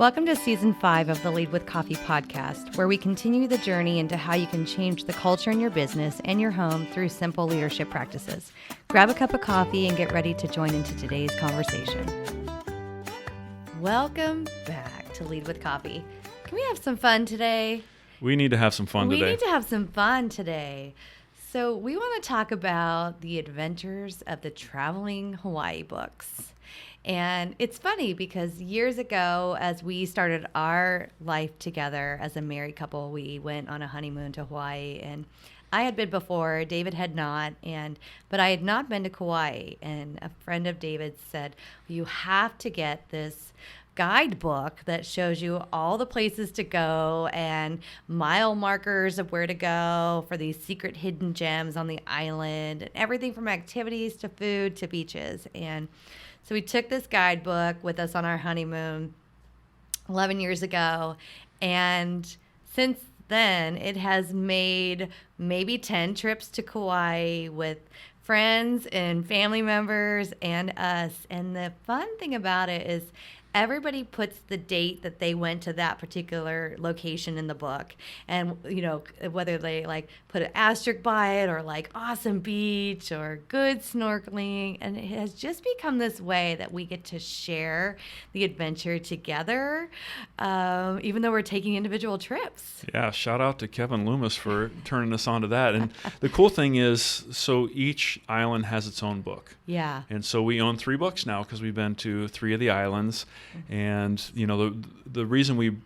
Welcome to Season 5 of the Lead with Coffee podcast, where we continue the journey into how you can change the culture in your business and your home through simple leadership practices. Grab a cup of coffee and get ready to join into today's conversation. Welcome back to Lead with Coffee. Can we have some fun today? We need to have some fun today. We need to have some fun today. So we want to talk about the adventures of the traveling Hawaii books. And it's funny because years ago, as we started our life together as a married couple, we went on a honeymoon to Hawaii. And I had been before, David had not, but I had not been to Kauai. And a friend of David's said, you have to get this guidebook that shows you all the places to go and mile markers of where to go for these secret hidden gems on the island, and everything from activities to food to beaches. And so we took this guidebook with us on our honeymoon 11 years ago, and since then it has made maybe 10 trips to Kauai with friends and family members and us. And the fun thing about it is everybody puts the date that they went to that particular location in the book. And, you know, whether they like put an asterisk by it or like awesome beach or good snorkeling. And it has just become this way that we get to share the adventure together, even though we're taking individual trips. Yeah, shout out to Kevin Loomis for turning us on to that. And the cool thing is, so each island has its own book. Yeah. And so we own 3 books now because we've been to 3 of the islands. And, you know, the reason we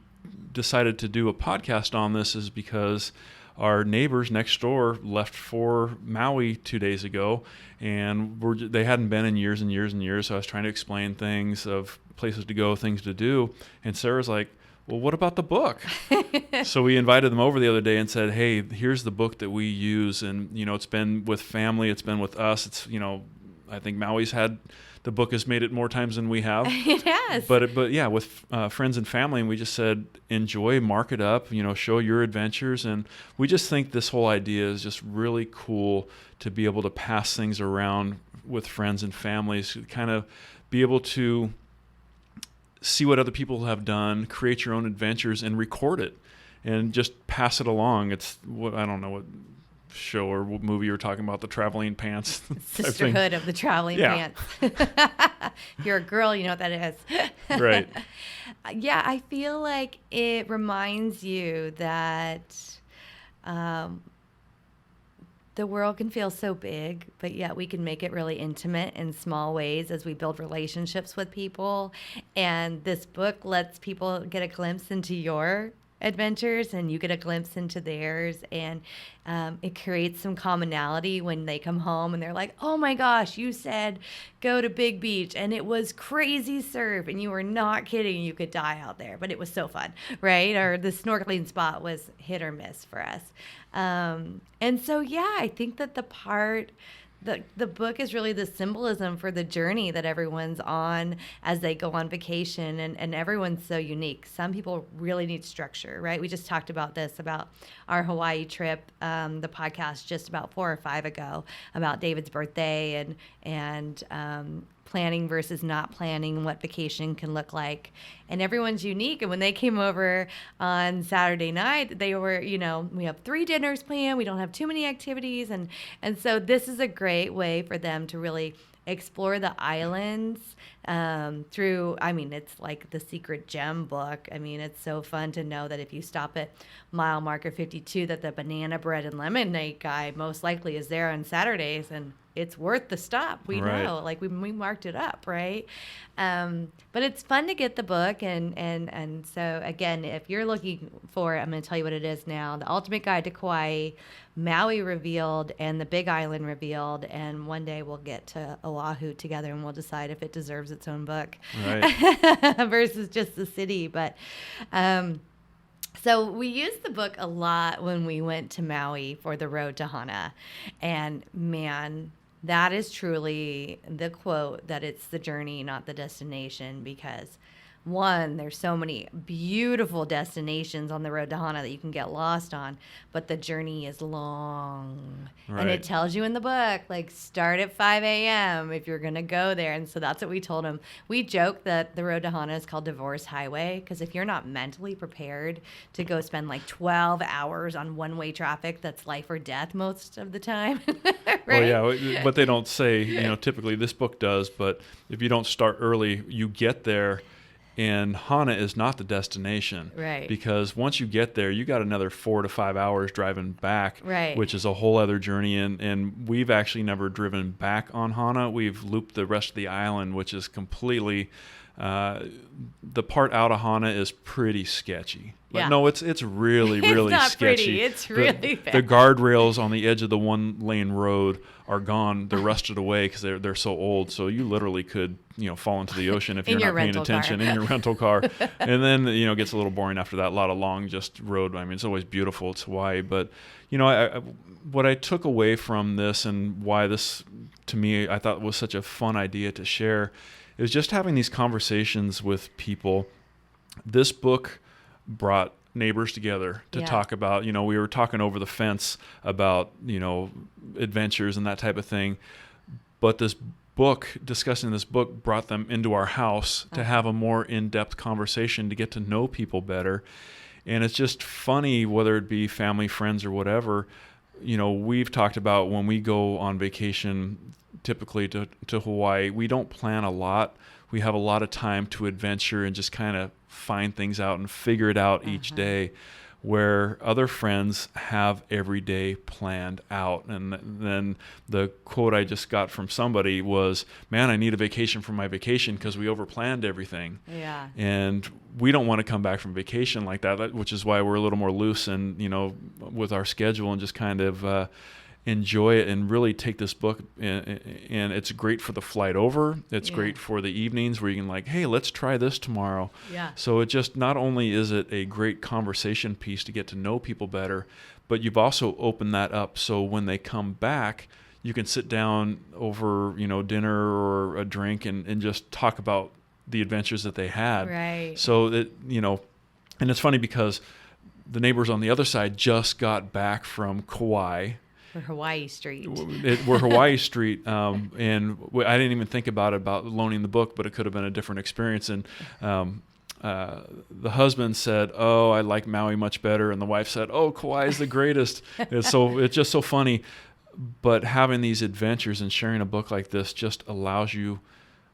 decided to do a podcast on this is because our neighbors next door left for Maui 2 days ago, and they hadn't been in years and years and years. So I was trying to explain things of places to go, things to do. And Sarah's like, well, what about the book? So we invited them over the other day and said, hey, here's the book that we use. And, you know, it's been with family. It's been with us. It's, you know, I think Maui's had, the book has made it more times than we have. It has. But yeah, with friends and family, and we just said, enjoy, mark it up, you know, show your adventures. And we just think this whole idea is just really cool to be able to pass things around with friends and families, kind of be able to see what other people have done, create your own adventures, and record it, and just pass it along. It's what, I don't know what show or movie you were talking about, the traveling pants. Sisterhood of the Traveling Pants. You're a girl, you know what that is. Right. Yeah, I feel like it reminds you that the world can feel so big, but yet we can make it really intimate in small ways as we build relationships with people. And this book lets people get a glimpse into your adventures, and you get a glimpse into theirs, and it creates some commonality when they come home and they're like, oh my gosh, you said go to Big Beach and it was crazy surf and you were not kidding, you could die out there, but it was so fun, right? Or the snorkeling spot was hit or miss for us. And so yeah, I think that the book is really the symbolism for the journey that everyone's on as they go on vacation, and everyone's so unique. Some people really need structure, right? We just talked about this, about our Hawaii trip, the podcast just about 4 or 5 ago, about David's birthday and planning versus not planning, what vacation can look like. And everyone's unique. And when they came over on Saturday night, they were, you know, we have 3 dinners planned. We don't have too many activities. And so this is a great way for them to really explore the islands through, I mean, it's like the secret gem book. I mean, it's so fun to know that if you stop at mile marker 52, that the banana bread and lemonade guy most likely is there on Saturdays, and it's worth the stop. We know, like we marked it up, right? But it's fun to get the book, and so again, if you're looking for, I'm going to tell you what it is now: The Ultimate Guide to Kauai, Maui Revealed, and the Big Island Revealed. And one day we'll get to Oahu together, and we'll decide if it deserves its own book, right? Versus just the city. But so we used the book a lot when we went to Maui for the road to Hana, and man, that is truly the quote, that it's the journey, not the destination, because one, there's so many beautiful destinations on the road to Hana that you can get lost on, but the journey is long. Right. And it tells you in the book, like, start at 5 a.m. if you're going to go there. And so that's what we told him. We joke that the road to Hana is called Divorce Highway because if you're not mentally prepared to go spend like 12 hours on one-way traffic, that's life or death most of the time. Right? Well, yeah, what they don't say, typically this book does, but if you don't start early, you get there. And Hana is not the destination, right? Because once you get there, you got another 4 to 5 hours driving back, right? Which is a whole other journey. And we've actually never driven back on Hana. We've looped the rest of the island, which is completely. The part out of Hana is pretty sketchy. But yeah. No, it's really, really it's not sketchy. Pretty. It's really bad. The guardrails on the edge of the one-lane road are gone. They're rusted away because they're so old. So you literally could fall into the ocean if you're not paying attention in your rental car. And then it gets a little boring after that. A lot of long just road. I mean, it's always beautiful. It's Hawaii, but what I took away from this and why this to me I thought was such a fun idea to share is just having these conversations with people. This book brought neighbors together to talk about, we were talking over the fence about, adventures and that type of thing. But discussing this book brought them into our house to have a more in-depth conversation to get to know people better. And it's just funny, whether it be family, friends, or whatever, we've talked about when we go on vacation, typically to Hawaii, we don't plan a lot. We have a lot of time to adventure and just kind of find things out and figure it out each day, where other friends have every day planned out. And then the quote I just got from somebody was, man, I need a vacation from my vacation because we overplanned everything. Yeah. And we don't want to come back from vacation like that, which is why we're a little more loose and, with our schedule and just kind of enjoy it and really take this book. And it's great for the flight over. It's great for the evenings where you can hey, let's try this tomorrow. Yeah. So it just, not only is it a great conversation piece to get to know people better, but you've also opened that up. So when they come back, you can sit down over, dinner or a drink and just talk about the adventures that they had. Right. So that, and it's funny because the neighbors on the other side just got back from Kauai. We're Hawaii Street. We're Hawaii Street, and I didn't even think about loaning the book, but it could have been a different experience. And the husband said, "Oh, I like Maui much better," and the wife said, "Oh, Kauai is the greatest." It's just so funny. But having these adventures and sharing a book like this just allows you.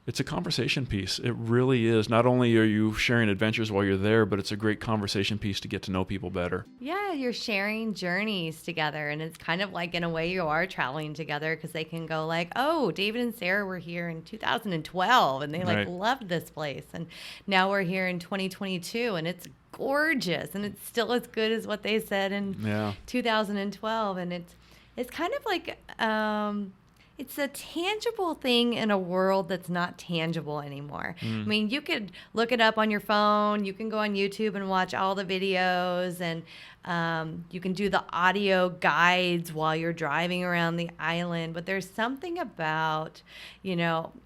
It's a conversation piece. It really is. Not only are you sharing adventures while you're there, but it's a great conversation piece to get to know people better. Yeah, you're sharing journeys together. And it's kind of like, in a way, you are traveling together because they can go oh, David and Sarah were here in 2012 and they loved this place. And now we're here in 2022 and it's gorgeous. And it's still as good as what they said in 2012. And it's kind of like... it's a tangible thing in a world that's not tangible anymore. I mean, you could look it up on your phone. You can go on YouTube and watch all the videos, and you can do the audio guides while you're driving around the island. But there's something about,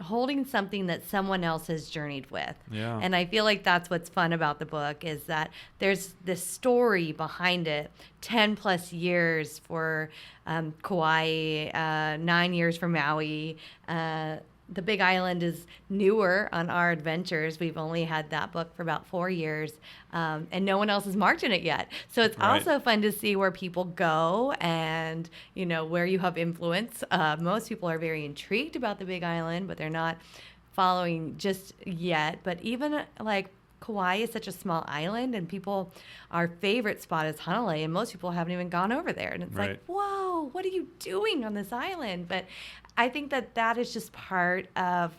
holding something that someone else has journeyed with. Yeah. And I feel like that's what's fun about the book is that there's this story behind it. 10 plus years for Kauai, 9 years for Maui. The Big Island is newer on our adventures. We've only had that book for about 4 years, and no one else has marked in it yet. So it's also fun to see where people go and, where you have influence. Most people are very intrigued about the Big Island, but they're not following just yet. But even Kauai is such a small island, and our favorite spot is Hanalei, and most people haven't even gone over there. And it's whoa, what are you doing on this island? But I think that is just part of,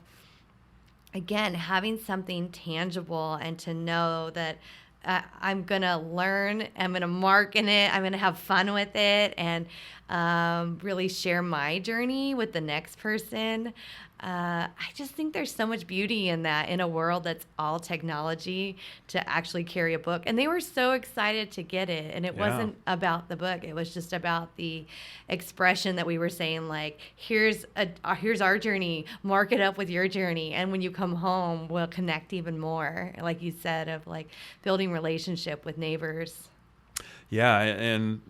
again, having something tangible and to know that I'm going to learn, I'm going to mark in it, I'm going to have fun with it, and really share my journey with the next person. I just think there's so much beauty in that, in a world that's all technology, to actually carry a book. And they were so excited to get it. And it Yeah. wasn't about the book. It was just about the expression that we were saying, like, here's our journey, mark it up with your journey. And when you come home, we'll connect even more. Like you said, of like building relationship with neighbors. Yeah, and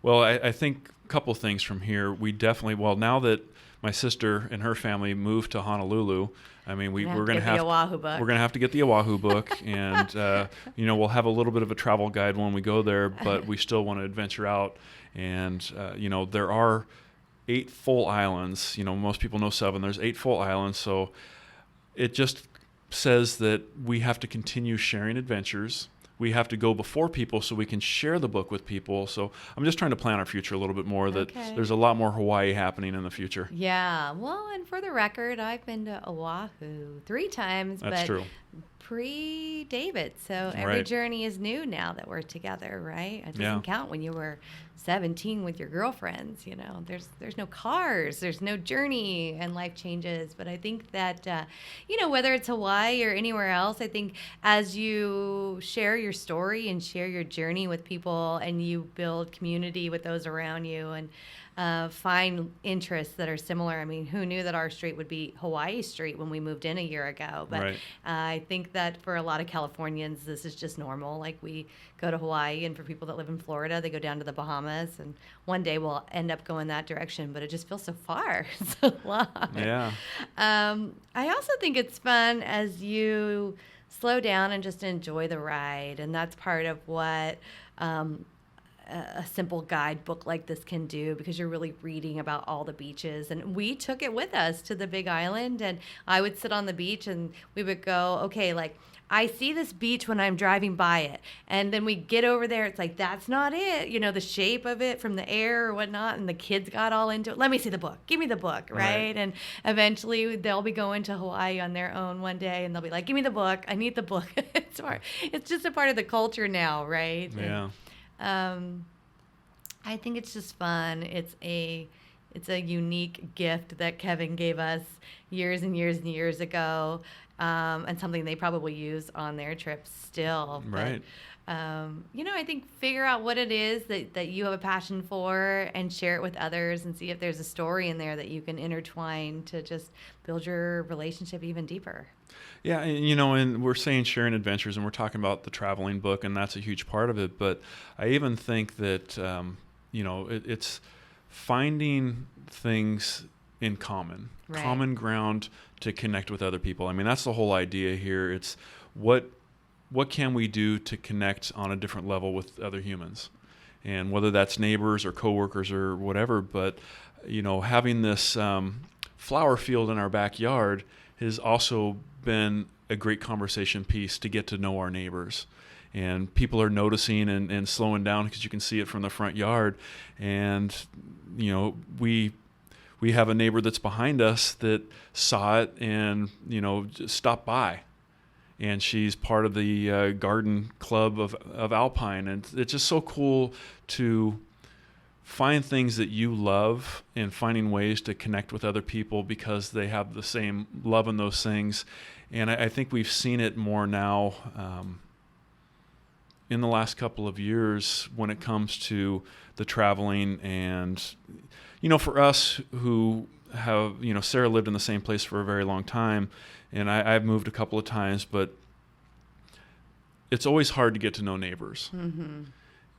well, I think a couple things from here. We definitely, well, now that my sister and her family moved to Honolulu, I mean, we're going to have the Oahu book. we're going to have to get the Oahu book, and we'll have a little bit of a travel guide when we go there, but we still want to adventure out. And there are 8 full islands. Most people know 7. There's 8 full islands, so it just says that we have to continue sharing adventures. We have to go before people so we can share the book with people. So I'm just trying to plan our future a little bit more, that there's a lot more Hawaii happening in the future. Yeah. Well, and for the record, I've been to Oahu 3 times. That's true. Pre-David. So every journey is new now that we're together, right? It doesn't count when you were 17 with your girlfriends. There's no cars, there's no journey, and life changes. But I think that whether it's Hawaii or anywhere else, I think as you share your story and share your journey with people, and you build community with those around you, and find interests that are similar. I mean, who knew that our street would be Hawaii Street when we moved in a year ago? But I think that for a lot of Californians, this is just normal. Like, we go to Hawaii, and for people that live in Florida, they go down to the Bahamas, and one day we'll end up going that direction, but it just feels so far, so long. Yeah. I also think it's fun as you slow down and just enjoy the ride, and that's part of what a simple guidebook like this can do, because you're really reading about all the beaches. And we took it with us to the Big Island, and I would sit on the beach and we would go, okay, like, I see this beach when I'm driving by it. And then we get over there, it's like, that's not it. The shape of it from the air or whatnot. And the kids got all into it. Let me see the book. Give me the book, right? And eventually they'll be going to Hawaii on their own one day, and they'll be like, give me the book. I need the book. It's just a part of the culture now, right? Yeah. I think it's just fun. It's a unique gift that Kevin gave us years and years and years ago, and something they probably use on their trips still. Right. But, I think figure out what it is that you have a passion for, and share it with others, and see if there's a story in there that you can intertwine to just build your relationship even deeper. Yeah, and we're saying sharing adventures, and we're talking about the traveling book, and that's a huge part of it. But I even think that, it's finding things in common, common ground to connect with other people. I mean, that's the whole idea here. It's what can we do to connect on a different level with other humans, and whether that's neighbors or coworkers or whatever. But, having this flower field in our backyard has also been a great conversation piece to get to know our neighbors. And people are noticing and slowing down, because you can see it from the front yard. And, we have a neighbor that's behind us that saw it and, just stopped by. And she's part of the garden club of Alpine. And it's just so cool to find things that you love, and finding ways to connect with other people because they have the same love in those things. And I think we've seen it more now in the last couple of years when it comes to the traveling. And, for us who have, Sarah lived in the same place for a very long time, and I've moved a couple of times, but it's always hard to get to know neighbors. Mm-hmm.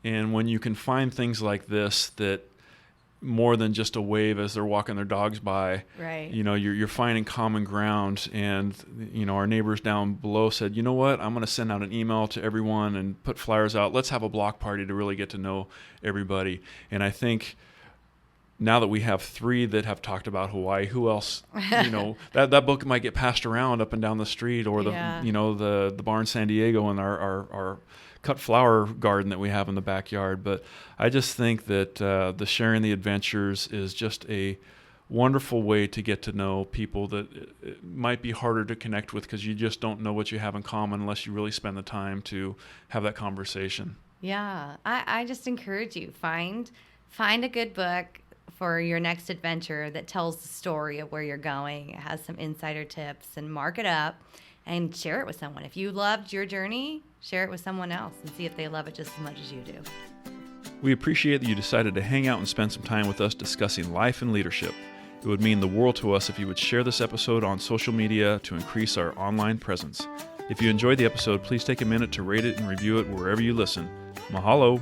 And when you can find things like this, that more than just a wave as they're walking their dogs by, right? You're finding common ground. And our neighbors down below said, you know what, I'm going to send out an email to everyone and put flyers out. Let's have a block party to really get to know everybody. And I think now that we have 3 that have talked about Hawaii, who else? That book might get passed around up and down the street, or the bar in San Diego, and our cut flower garden that we have in the backyard. But I just think that the sharing the adventures is just a wonderful way to get to know people that it might be harder to connect with, because you just don't know what you have in common unless you really spend the time to have that conversation. Yeah, I just encourage you, find a good book for your next adventure that tells the story of where you're going. It has some insider tips, and mark it up and share it with someone. If you loved your journey, share it with someone else and see if they love it just as much as you do. We appreciate that you decided to hang out and spend some time with us discussing life and leadership. It would mean the world to us if you would share this episode on social media to increase our online presence. If you enjoyed the episode, please take a minute to rate it and review it wherever you listen. Mahalo!